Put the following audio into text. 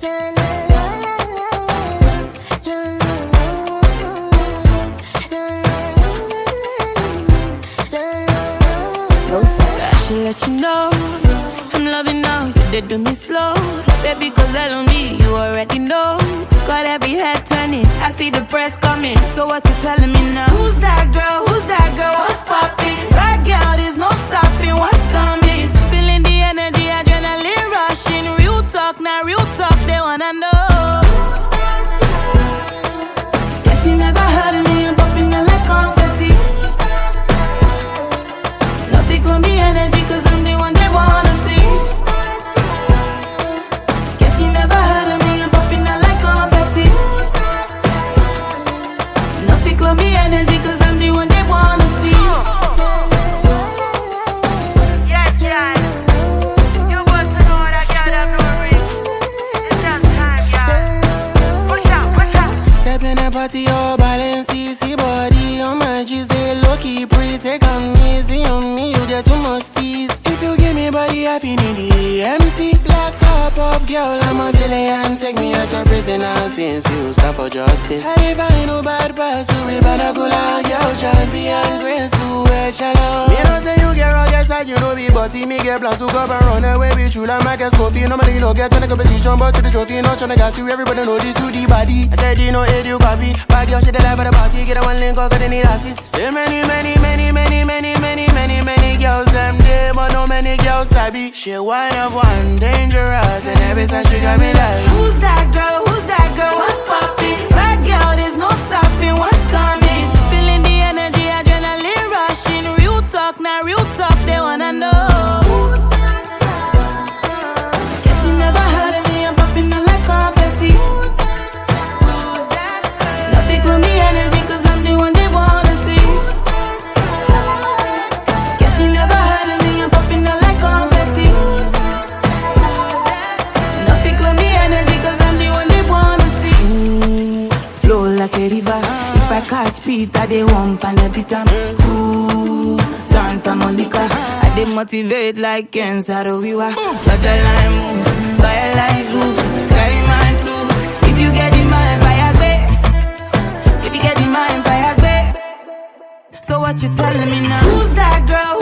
I should let you know I'm loving now, you did do me slow. Baby, cause I love me, you already know. Got every head turning, I see the press coming. So what you telling me now? Who's that girl? Who's that girl? What's popping? Right girl, there's no stopping. What's coming? Feeling the energy, adrenaline rushing. Real talk, now real talk, they wanna know. Guess you never heard of me, I'm popping out like confetti. Nothing clone me energy, cause I'm the one they wanna see. Guess you never heard of me, I'm popping out like confetti. Nothing clone me energy, cause I'm the one they wanna see. Yes, John. You want to know that God have no ring. It's just time, y'all. Push out, push out. Step in the party, your balance, see body on my G's, they low-key pretty. Take on easy on me, you get too much tease. If you give me body, I feel in the empty. Black top of girl, I'm a villain. Take me as a prisoner since you stand for justice. I find no bad pass, you be better go like girl, champion, grace, who is shallow. Me don't say you get rugged side, you know me, but me get plans to go and run away with you like Marcus Coffee. Normally you don't get in a competition, but to the trophy, not tryna gas you, everybody know this to the body. I said you know it, you copy. Bad girl, she the life of the party, get a one link, cause they need assist. Say many girls, them there, but no many girls sabi. She one of one, dangerous, and every time she got me like, Who's that girl? Who's that girl? What's popping? Right girl, there's no stopping. What's coming? Feeling the energy, adrenaline rushing. Real talk, now real talk, they wanna know. Who's that girl? Guess you never heard of me, I'm popping out like confetti. Who's that girl? Nothing clone me energy, cause I'm the one they wanna see. Guess you never heard of me, I'm popping out like confetti. Nothing clone me energy, cause I'm the one they wanna see. Flow like a river. If I catch Peter, they won't pan the bitter. Ooh, Santa Monica. I dey motivate like Kenza Rowiwa. Got the line moves, fire like hoops. Carry my tools. If you get in mind, fire back. If you get in mind, fire back. So what you telling me now? Who's that girl?